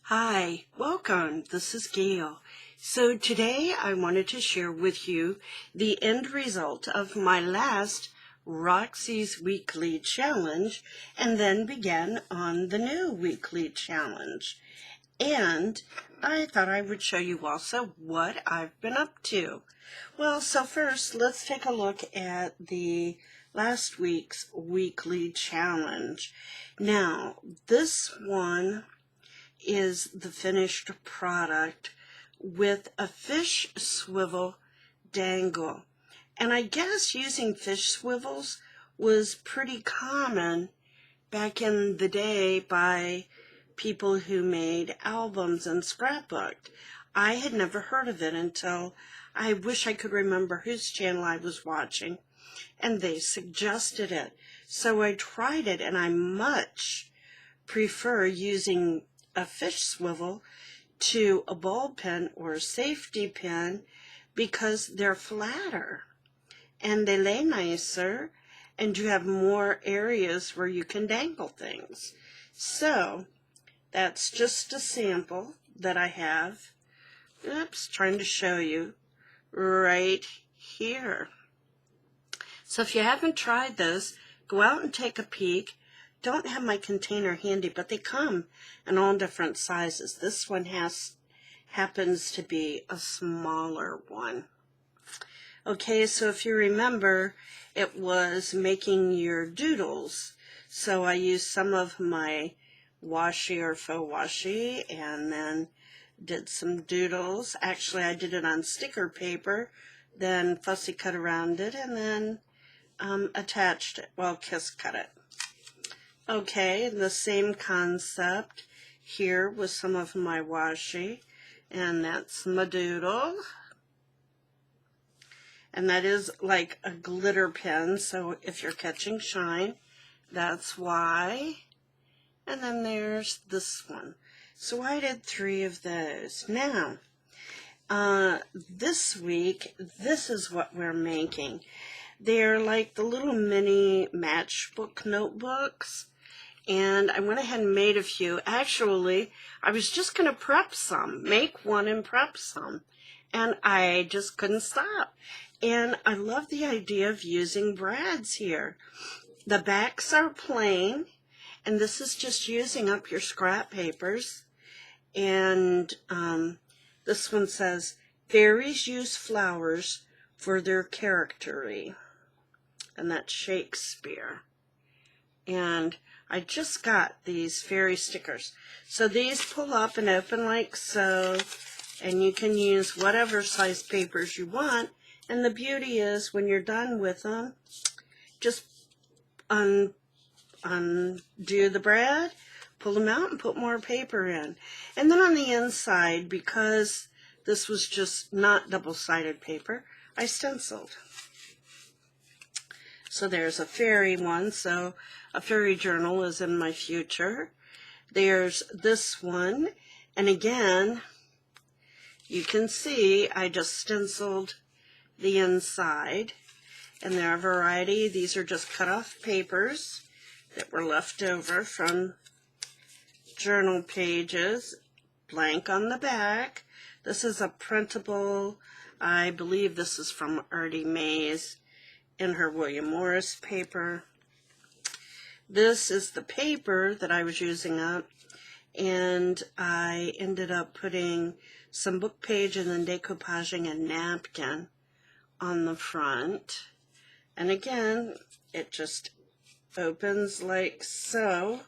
Hi, welcome. This is Gail. So today I wanted to share with you the end result of my last Roxy's Weekly Challenge and then began on the new weekly challenge. And I thought I would show you also what I've been up to. Well, so first let's take a look at the last week's weekly challenge. Now, this one is the finished product with a fish swivel dangle. And I guess using fish swivels was pretty common back in the day by people who made albums and scrapbooked. I had never heard of it until I wish I could remember whose channel I was watching, and they suggested it. So I tried it, and I much prefer using a fish swivel to a ball pen or a safety pin because they're flatter and they lay nicer and you have more areas where you can dangle things. So that's just a sample that I have. Oops, trying to show you right here. So if you haven't tried this, go out and take a peek. Don't have my container handy, but they come in all different sizes. This one happens to be a smaller one. Okay, so if you remember, it was making your doodles. So I used some of my washi or faux washi and then did some doodles. Actually, I did it on sticker paper, then fussy cut around it, and then attached it, well, kiss cut it. Okay, the same concept here with some of my washi, and that's my doodle. And that is like a glitter pen, so if you're catching shine, that's why. And then there's this one. So I did 3 of those. Now, this week, this is what we're making. They're like the little mini Matchbook notebooks. And I went ahead and made a few. Actually, I was just going to prep some, make one and prep some. And I just couldn't stop. And I love the idea of using brads here. The backs are plain, and this is just using up your scrap papers. And this one says, fairies use flowers for their charactery. And that's Shakespeare. And I just got these fairy stickers. So these pull up and open like so, and you can use whatever size papers you want. And the beauty is when you're done with them, just undo the brad, pull them out, and put more paper in. And then on the inside, because this was just not double-sided paper, I stenciled. So there's a fairy one, so a fairy journal is in my future. There's this one, and again, you can see I just stenciled the inside, and there are a variety. These are just cut off papers that were left over from journal pages, blank on the back. This is a printable, I believe this is from Artie Mays in her William Morris paper. This is the paper that I was using up, and I ended up putting some book page and then decoupaging a napkin on the front. And again, it just opens like so.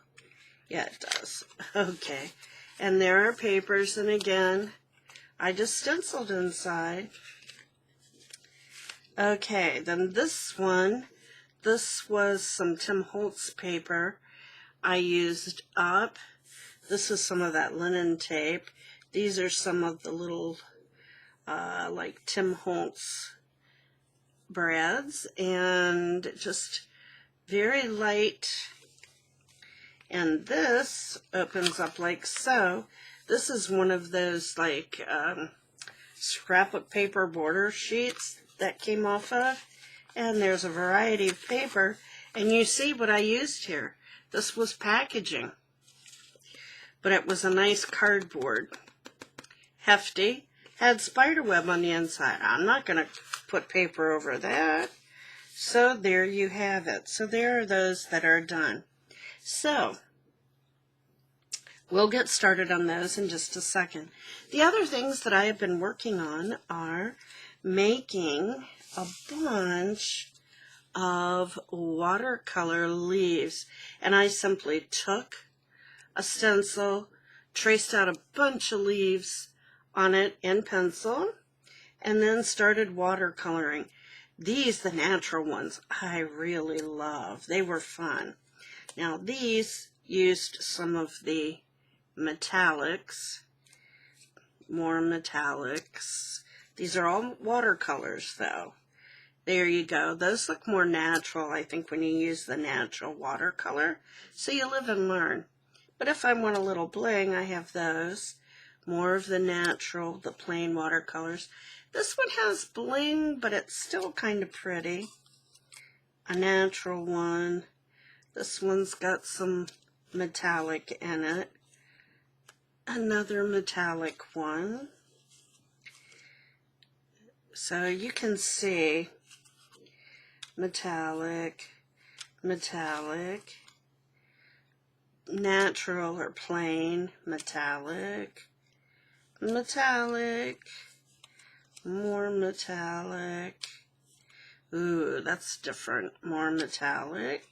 Yeah, it does. Okay. And there are papers, and again, I just stenciled inside. Okay, then this one, this was some Tim Holtz paper I used up. This is some of that linen tape. These are some of the little, like Tim Holtz brads, and just very light. And this opens up like so. This is one of those like scrapbook paper border sheets that came off of, and there's a variety of paper, and you see what I used here. This was packaging. but it was a nice cardboard. Hefty. Had spider web on the inside. I'm not going to put paper over that. So there you have it. So there are those that are done. So we'll get started on those in just a second. The other things that I have been working on are making a bunch of watercolor leaves. And I simply took a stencil, traced out a bunch of leaves on it in pencil, and then started watercoloring. These, the natural ones, I really love. They were fun. Now these used some of the metallics, more metallics. These are all watercolors though. There you go. Those look more natural, I think, when you use the natural watercolor. So you live and learn. But if I want a little bling, I have those. More of the natural, the plain watercolors. This one has bling, but it's still kind of pretty. A natural one. This one's got some metallic in it. Another metallic one. So you can see metallic, metallic, natural or plain, metallic, metallic, more metallic. Ooh, that's different. More metallic,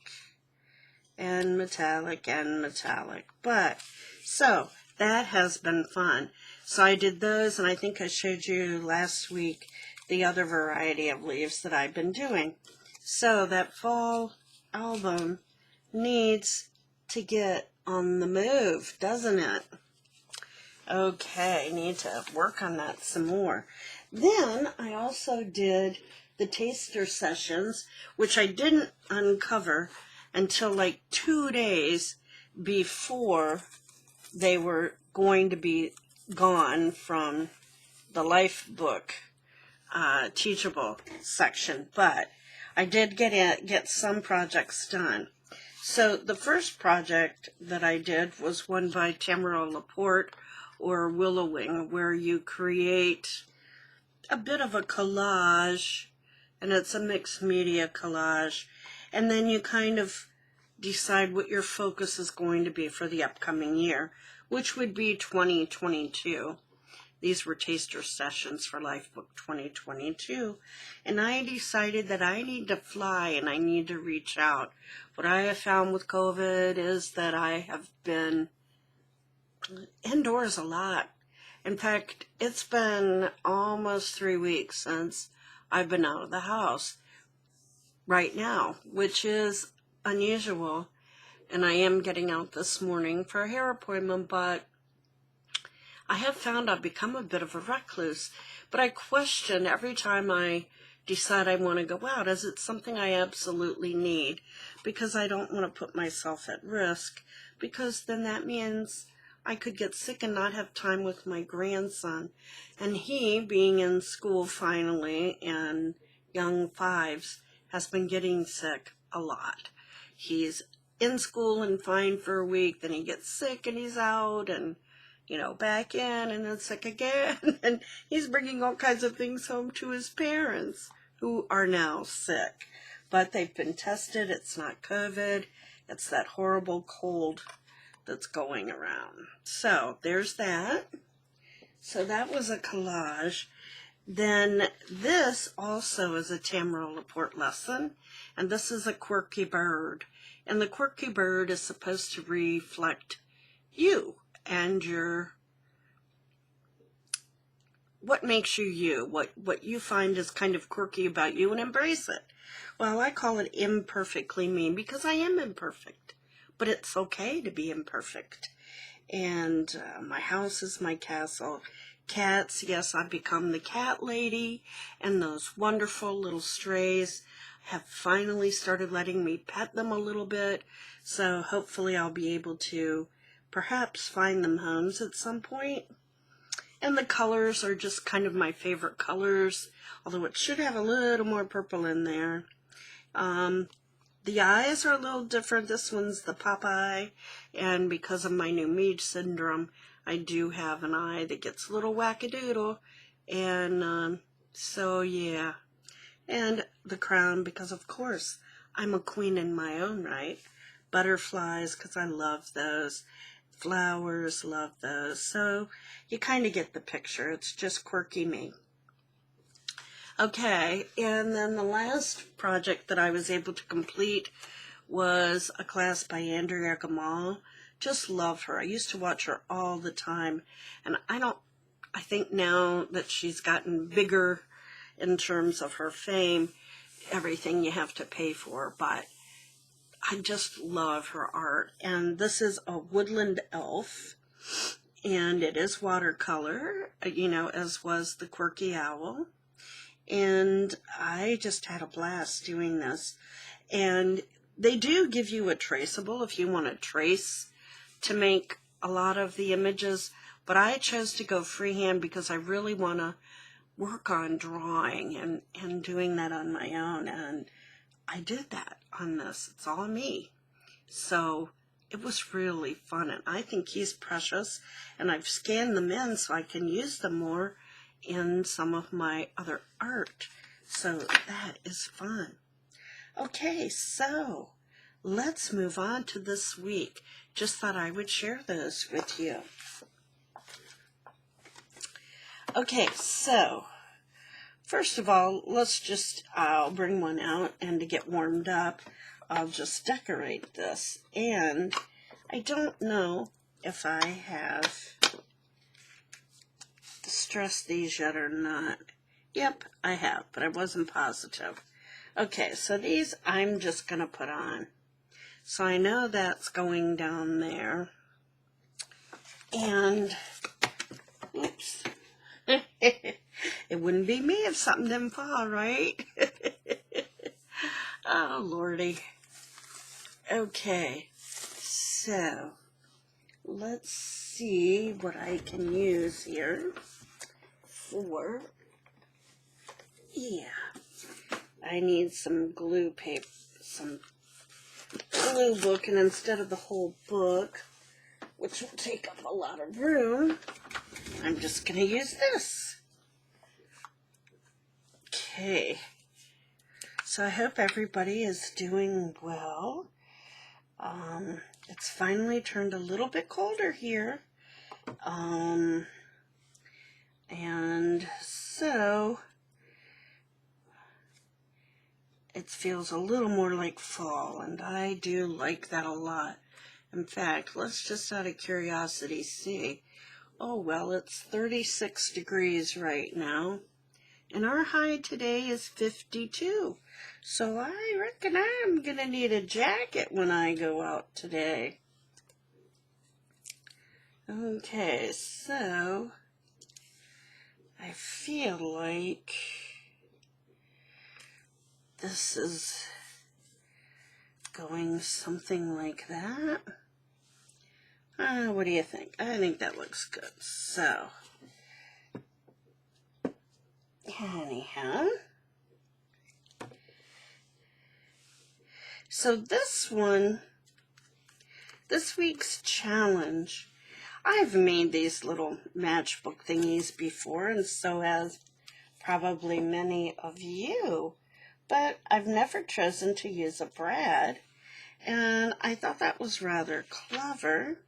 and metallic, and metallic. But, so, that has been fun. So I did those, and I think I showed you last week the other variety of leaves that I've been doing. So that fall album needs to get on the move, doesn't it? Okay, need to work on that some more. Then I also did the taster sessions, which I didn't uncover until like 2 days before they were going to be gone from the Lifebook teachable section, but I did get some projects done. So the first project that I did was one by Tamara Laporte, or Willowing, where you create a bit of a collage, and it's a mixed media collage, and then you kind of decide what your focus is going to be for the upcoming year, which would be 2022. These were taster sessions for Lifebook 2022. And I decided that I need to fly and I need to reach out. What I have found with COVID is that I have been indoors a lot. In fact, it's been almost 3 weeks since I've been out of the house right now, which is unusual. And I am getting out this morning for a hair appointment, but I have found I've become a bit of a recluse, but I question every time I decide I want to go out, is it something I absolutely need? Because I don't want to put myself at risk, because then that means I could get sick and not have time with my grandson. And he, being in school finally, and young fives, has been getting sick a lot. He's in school and fine for a week, then he gets sick and he's out, and back in, and then sick again, and he's bringing all kinds of things home to his parents, who are now sick. But they've been tested. It's not COVID. It's that horrible cold that's going around. So there's that. So that was a collage. Then this also is a Tamara Laporte lesson, and this is a quirky bird. And the quirky bird is supposed to reflect you and what makes you you, what you find is kind of quirky about you, and embrace it. Well, I call it imperfectly me, because I am imperfect, but it's okay to be imperfect. And my house is my castle. Cats, yes, I've become the cat lady, and those wonderful little strays have finally started letting me pet them a little bit, so hopefully I'll be able to perhaps find them homes at some point. And the colors are just kind of my favorite colors, although it should have a little more purple in there. The eyes are a little different. This one's the pop eye, and because of my new Mead syndrome, I do have an eye that gets a little wackadoodle, and so yeah. And the crown, because of course I'm a queen in my own right. Butterflies, because I love those. Flowers, love those. So you kind of get the picture. It's just quirky me. Okay, and then the last project that I was able to complete was a class by Andrea Gamal. Just love her. I used to watch her all the time, and I think now that she's gotten bigger in terms of her fame, everything you have to pay for, but I just love her art. And this is a woodland elf, and it is watercolor, as was the quirky owl. And I just had a blast doing this. And they do give you a traceable if you want to trace to make a lot of the images, but I chose to go freehand because I really want to work on drawing and doing that on my own, and I did that on this. It's all me. So it was really fun, and I think he's precious, and I've scanned them in so I can use them more in some of my other art. So that is fun. Okay, so let's move on to this week. Just thought I would share those with you. Okay, so first of all, I'll bring one out, and to get warmed up, I'll just decorate this. And I don't know if I have distressed these yet or not. Yep, I have, but I wasn't positive. Okay, so these I'm just going to put on. So I know that's going down there. And, oops. It wouldn't be me if something didn't fall, right? Oh, Lordy. Okay, so let's see what I can use here for, I need some glue paper, some glue book, and instead of the whole book, which will take up a lot of room, I'm just going to use this. Okay, so I hope everybody is doing well. It's finally turned a little bit colder here. And so it feels a little more like fall, and I do like that a lot. In fact, let's just out of curiosity see. Oh, well, it's 36 degrees right now, and our high today is 52. So I reckon I'm going to need a jacket when I go out today. Okay, so I feel like this is going something like that. What do you think? I think that looks good. So, anyhow. So this week's challenge, I've made these little matchbook thingies before, and so has probably many of you, but I've never chosen to use a brad, and I thought that was rather clever,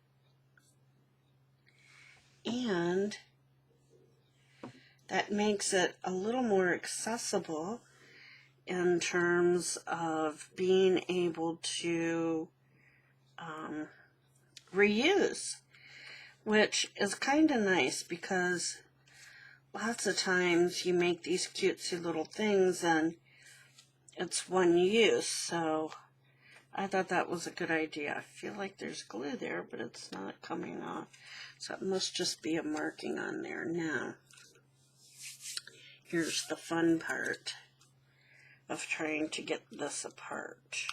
and that makes it a little more accessible in terms of being able to reuse, which is kind of nice because lots of times you make these cutesy little things and it's one use. So I thought that was a good idea. I feel like there's glue there, but it's not coming off. So it must just be a marking on there. Now, here's the fun part of trying to get this apart.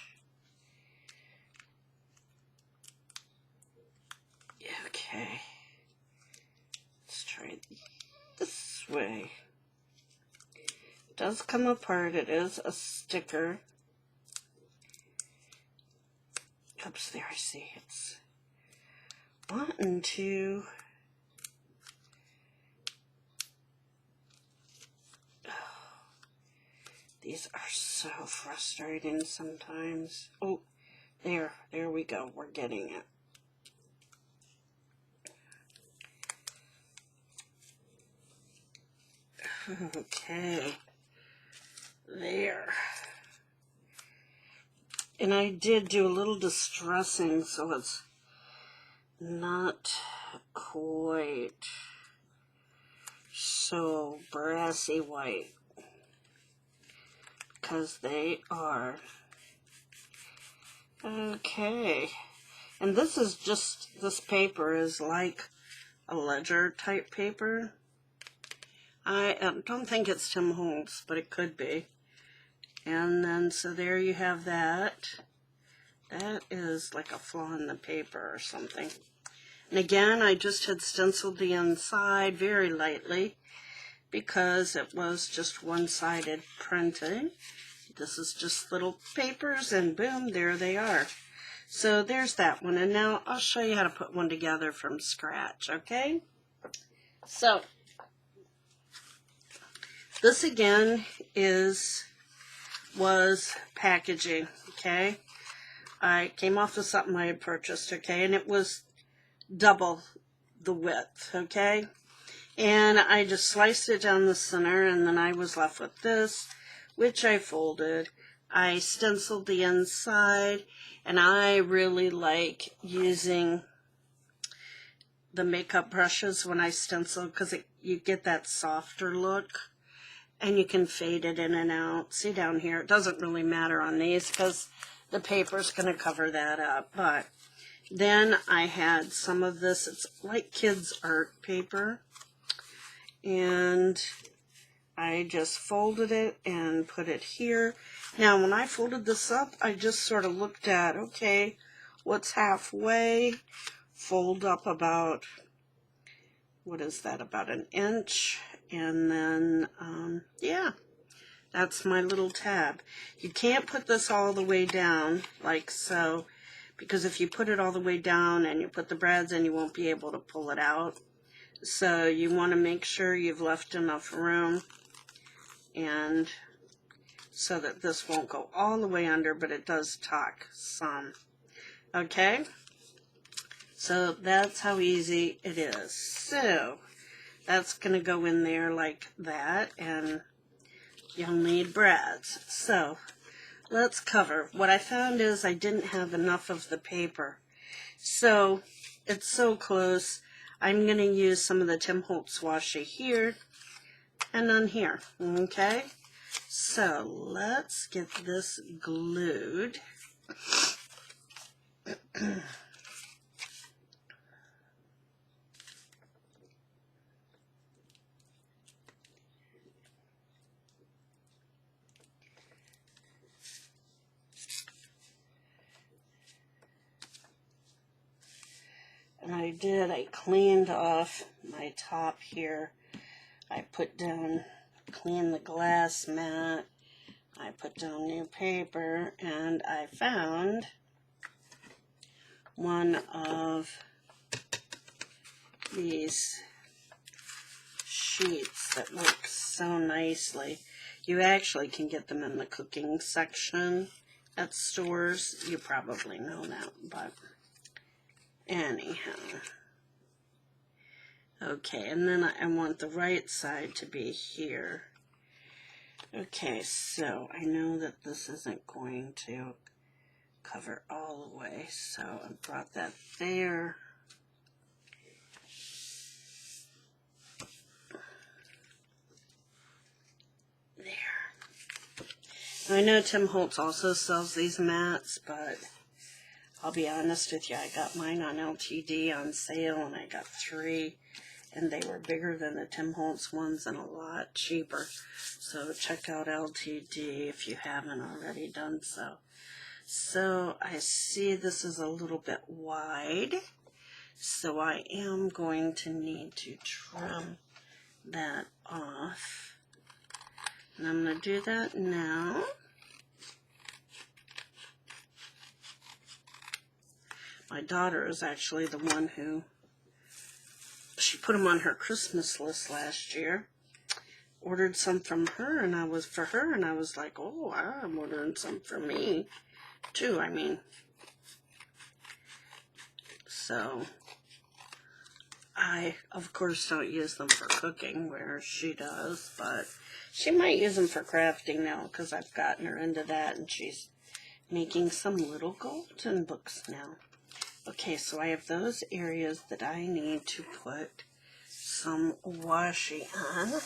Okay, let's try it this way. It does come apart. It is a sticker. oops, there I see it's 1 and 2. These are so frustrating sometimes. Oh, there we go. We're getting it. Okay, there. And I did do a little distressing, so it's not quite so brassy white, because they are. Okay, and this is just, this paper is like a ledger type paper. I don't think it's Tim Holtz, but it could be. And then, so there you have that. That is like a flaw in the paper or something. And again, I just had stenciled the inside very lightly because it was just one-sided printing. This is just little papers, and boom, there they are. So there's that one. And now I'll show you how to put one together from scratch, okay? So this again was packaging, okay? I came off of something I had purchased, okay? And it was double the width, okay? And I just sliced it down the center, and then I was left with this, which I folded. I stenciled the inside, and I really like using the makeup brushes when I stencil, because you get that softer look, and you can fade it in and out. See down here, it doesn't really matter on these because the paper's going to cover that up. But then I had some of this, it's like kids' art paper, and I just folded it and put it here. Now, when I folded this up, I just sort of looked at, okay, what's halfway? Fold up about, what is that, about 1 inch. And then, yeah, that's my little tab. You can't put this all the way down, like so, because if you put it all the way down and you put the brads in, you won't be able to pull it out. So you want to make sure you've left enough room, and so that this won't go all the way under, but it does tuck some. Okay? So that's how easy it is. So that's going to go in there like that, and you'll need brads. So let's cover. What I found is I didn't have enough of the paper. So it's so close. I'm going to use some of the Tim Holtz washi here and on here. Okay? So let's get this glued. And I cleaned off my top here. I put down, cleaned the glass mat. I put down new paper, and I found one of these sheets that work so nicely. You actually can get them in the cooking section at stores. You probably know that, but anyhow. Okay, and then I want the right side to be here. Okay, so I know that this isn't going to cover all the way, so I brought that there. There. Now, I know Tim Holtz also sells these mats, but I'll be honest with you, I got mine on LTD on sale, and I got 3, and they were bigger than the Tim Holtz ones and a lot cheaper. So check out LTD if you haven't already done so. So I see this is a little bit wide, so I am going to need to trim that off. And I'm going to do that now. My daughter is actually the one who, she put them on her Christmas list last year. Ordered some from her, and I was like, oh, I'm ordering some for me too. I mean, so I, of course, don't use them for cooking where she does, but she might use them for crafting now because I've gotten her into that, and she's making some little golden books now. Okay, so I have those areas that I need to put some washi on.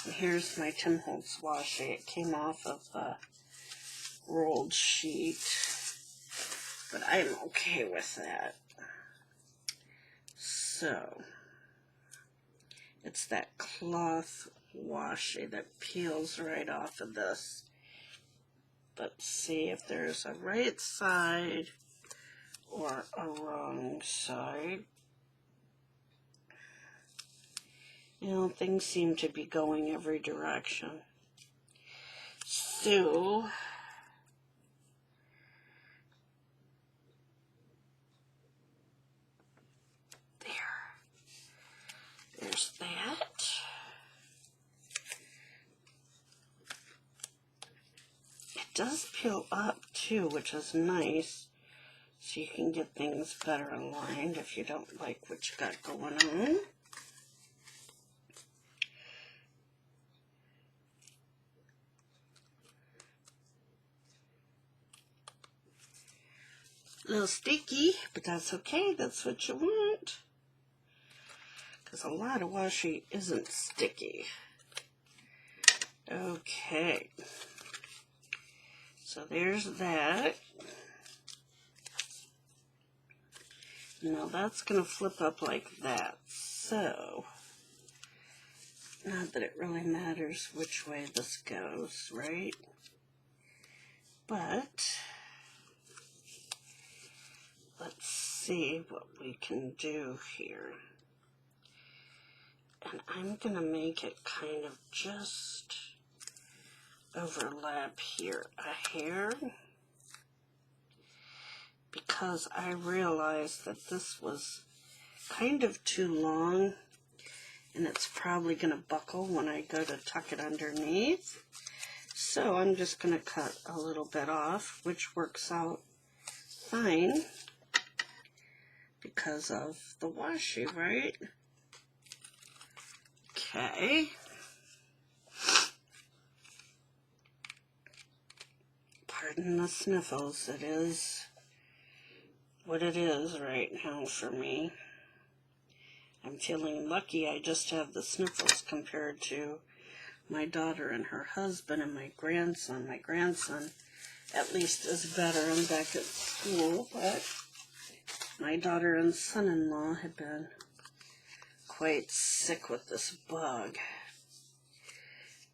And here's my Tim Holtz washi. It came off of a rolled sheet, but I'm okay with that. So, it's that cloth washi that peels right off of this. Let's see if there's a right side or a wrong side. You know, things seem to be going every direction. So, there's that. It does peel up too, which is nice. So you can get things better aligned if you don't like what you got going on. A little sticky, but that's okay. That's what you want. Because a lot of washi isn't sticky. Okay. So there's that. Now that's going to flip up like that. So, not that it really matters which way this goes, right? But let's see what we can do here. And I'm going to make it kind of just overlap here a hair, because I realized that this was kind of too long and it's probably going to buckle when I go to tuck it underneath. So I'm just going to cut a little bit off, which works out fine because of the washi, right? Okay. Pardon the sniffles. It is what it is right now for me. I'm feeling lucky I just have the sniffles compared to my daughter and her husband and my grandson. My grandson at least is better and back at school, but my daughter and son-in-law have been quite sick with this bug.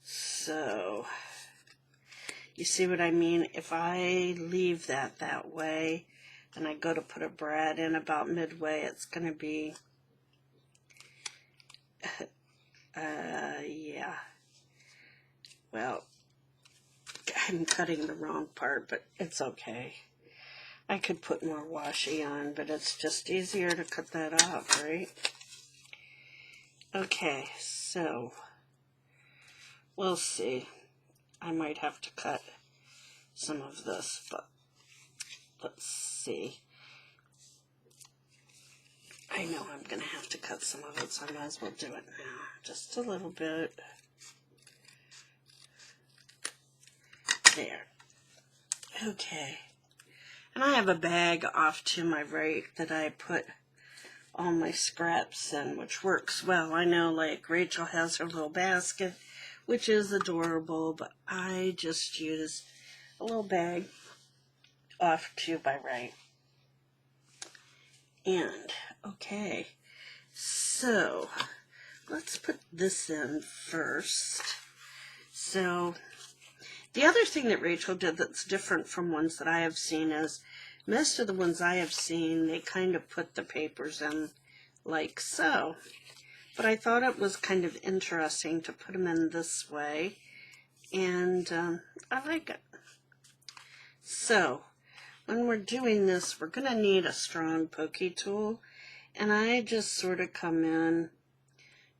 So, you see what I mean? If I leave that way and I go to put a brad in about midway, it's going to be, yeah. Well, I'm cutting the wrong part, but it's okay. I could put more washi on, but it's just easier to cut that off, right? Okay, so we'll see. I might have to cut some of this, but let's see. I know I'm going to have to cut some of it, so I might as well do it now. Just a little bit. There. Okay. And I have a bag off to my right that I put all my scraps in, which works well. I know, like, Rachel has her little basket, which is adorable, but I just use a little bag off to my right. And, okay, so let's put this in first. So, the other thing that Rachel did that's different from ones that I have seen is, most of the ones I have seen, they kind of put the papers in like so. But I thought it was kind of interesting to put them in this way, and I like it. So, when we're doing this, we're going to need a strong pokey tool. And I just sort of come in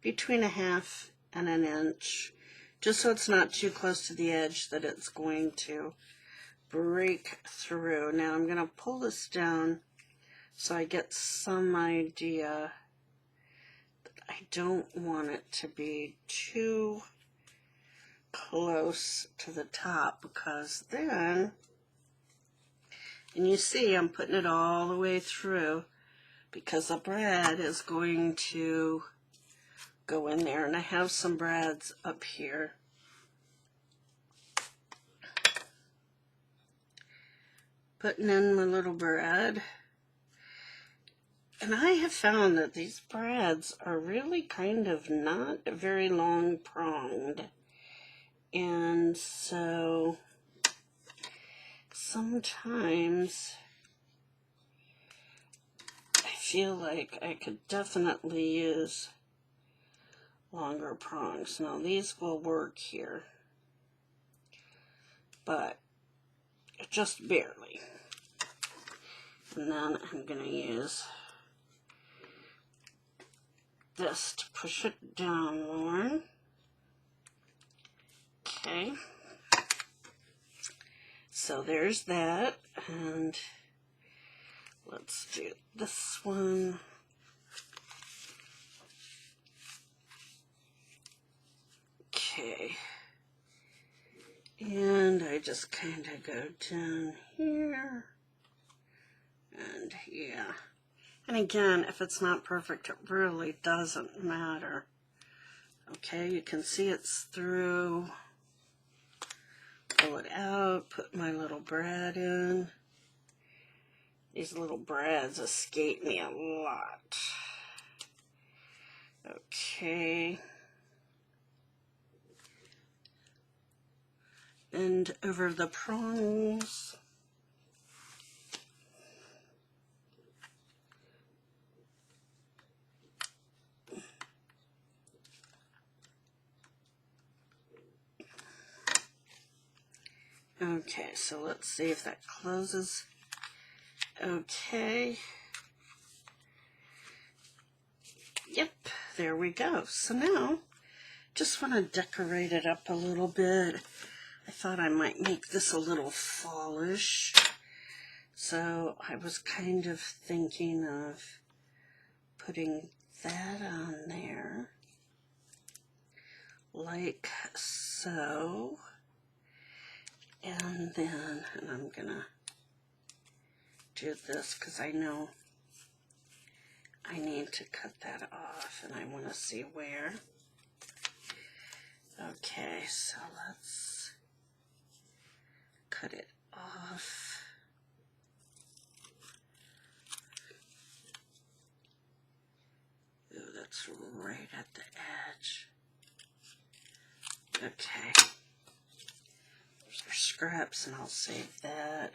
between 1/2 and 1 inch, just so it's not too close to the edge that it's going to break through. Now I'm going to pull this down so I get some idea that I don't want it to be too close to the top, because then, and you see I'm putting it all the way through because the brad is going to go in there, and I have some brads up here. Putting in my little brad. And I have found that these brads are really kind of not very long pronged. And so sometimes I feel like I could definitely use longer prongs. Now these will work here, but just barely. And then I'm going to use this to push it down more. Okay. So there's that. And let's do this one. Okay. And I just kind of go down here. And yeah. And again, if it's not perfect, it really doesn't matter. Okay, you can see it's through. Pull it out, put my little brad in. These little brads escape me a lot. Okay. Bend over the prongs. Okay, so let's see if that closes. Okay. Yep, there we go. So now, just want to decorate it up a little bit. I thought I might make this a little fallish. So I was kind of thinking of putting that on there, like so. And then, and I'm gonna do this because I know I need to cut that off and I want to see where. Okay, so let's cut it off. Ooh, that's right at the edge. Okay. There's our scraps, and I'll save that.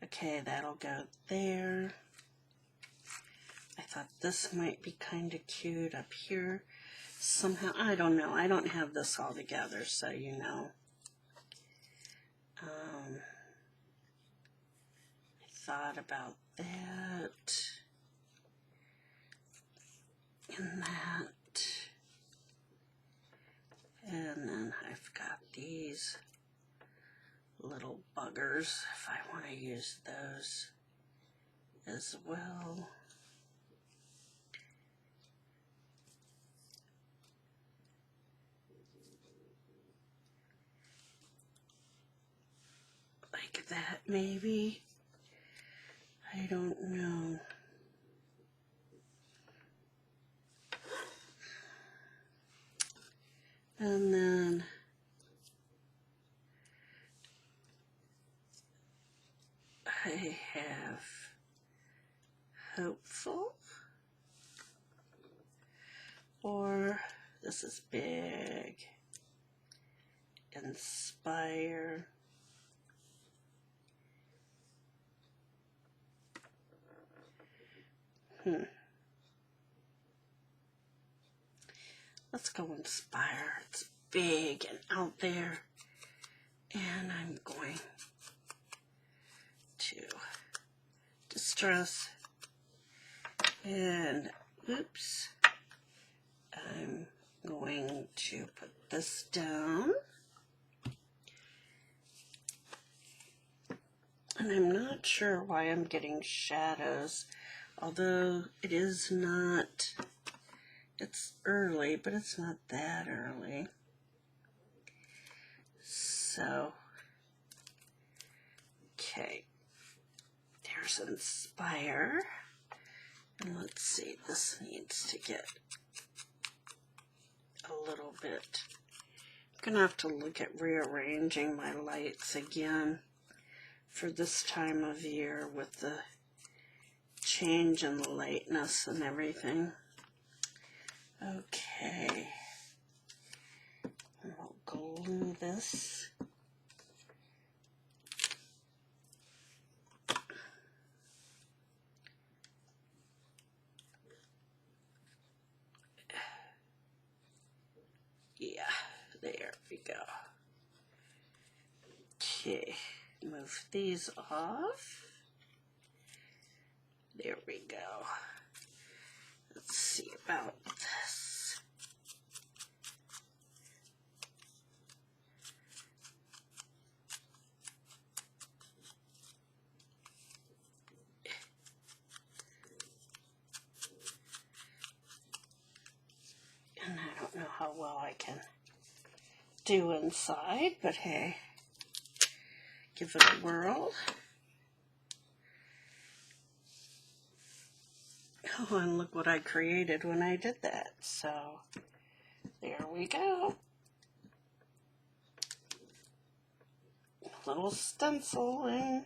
Okay, that'll go there. I thought this might be kind of cute up here. Somehow, I don't know. I don't have this all together, so you know. I thought about that. And that. And then I've got these little buggers, if I want to use those as well. Like that, maybe. I don't know. And then I have hopeful, or this is big, inspire, let's go inspire. It's big and out there, and I'm going distress. And oops, I'm going to put this down. And I'm not sure why I'm getting shadows, although it is not, it's early, but it's not that early. So, okay, there's Inspire. And let's see, this needs to get a little bit. I'm going to have to look at rearranging my lights again for this time of year with the change in the lightness and everything. Okay. And we'll glue this. Yeah, there we go. Okay, move these off. There we go. Let's see about this. And I don't know how well I can do inside, but hey, give it a whirl. Oh, and look what I created when I did that. So, there we go. A little stenciling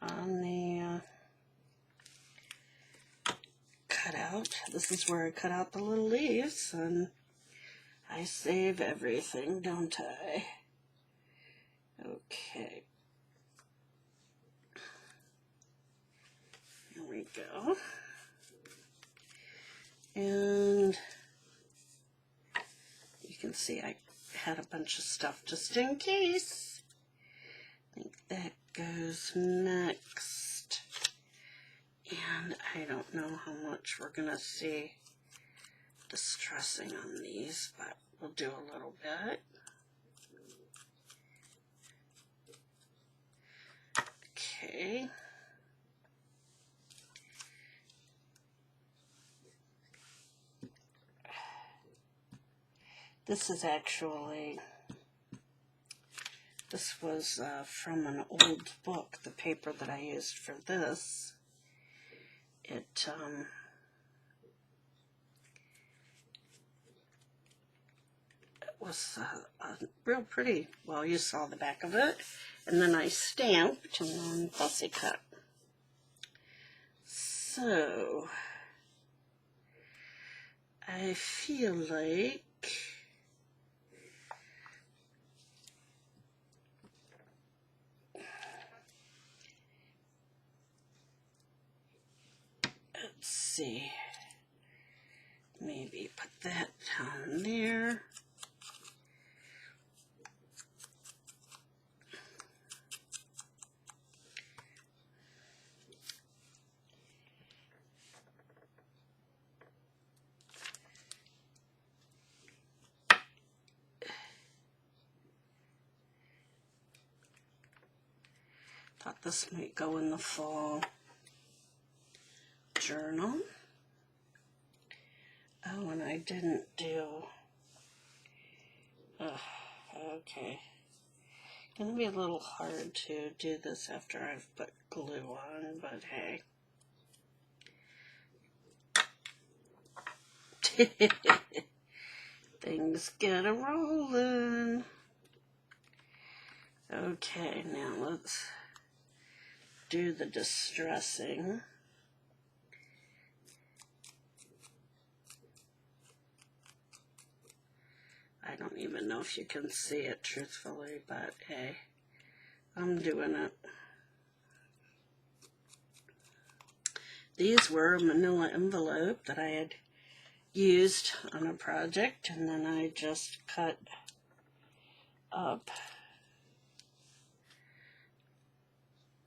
on the cutout. This is where I cut out the little leaves, and I save everything, don't I? Okay. Here we go. And you can see I had a bunch of stuff just in case. I think that goes next. And I don't know how much we're going to see distressing on these, but we'll do a little bit. Okay. This is actually, this was from an old book, the paper that I used for this. It was real pretty. Well, you saw the back of it. And then I stamped and then fussy cut. So, I feel like let's see, maybe put that down there. Thought this might go in the fall journal. Oh, and I didn't do, okay. Gonna be a little hard to do this after I've put glue on, but hey. Things get a rolling. Okay, now let's do the distressing. I don't even know if you can see it truthfully, but hey, I'm doing it. These were a manila envelope that I had used on a project, and then I just cut up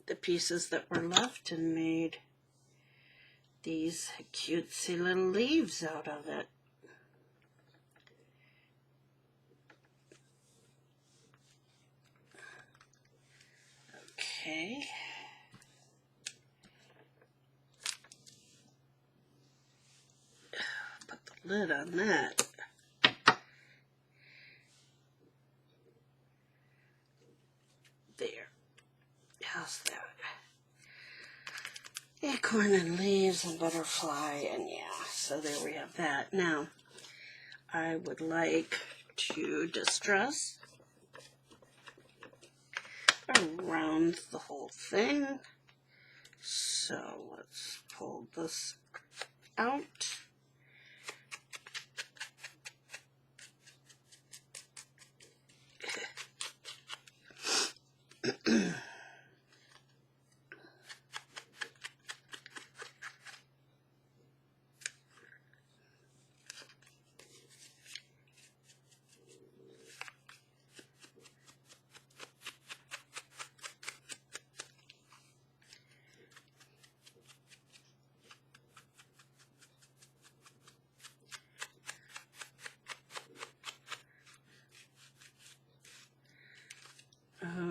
the pieces that were left and made these cutesy little leaves out of it. Okay. Put the lid on that. There. How's that? Acorn and leaves and butterfly, and yeah, so there we have that. Now, I would like to distress around the whole thing. So let's pull this out.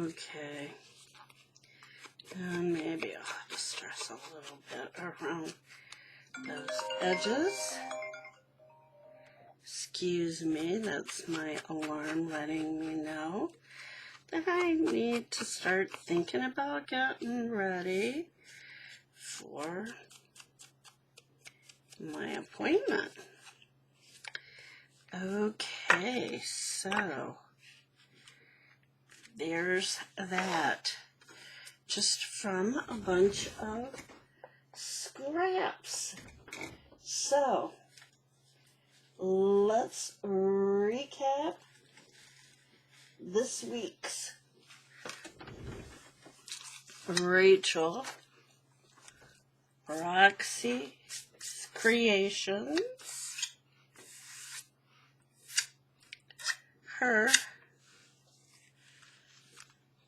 Okay, and maybe I'll distress a little bit around those edges. Excuse me, that's my alarm letting me know that I need to start thinking about getting ready for my appointment. Okay, so there's that, just from a bunch of scraps. So let's recap this week's Rachel Roxy Creations, her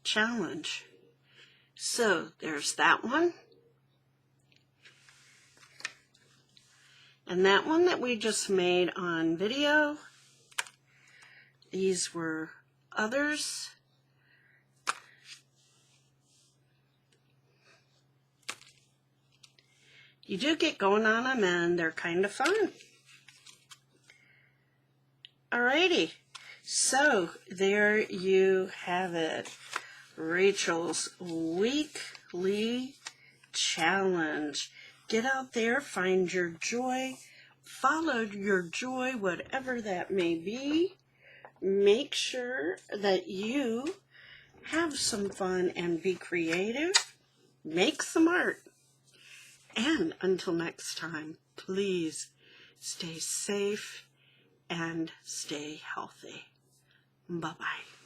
challenge. So there's that one. And that one that we just made on video. These were others. You do get going on them and they're kind of fun. Alrighty. So there you have it. Rachel's weekly challenge. Get out there, find your joy, follow your joy, whatever that may be. Make sure that you have some fun and be creative. Make some art. And until next time, please stay safe and stay healthy. Bye-bye.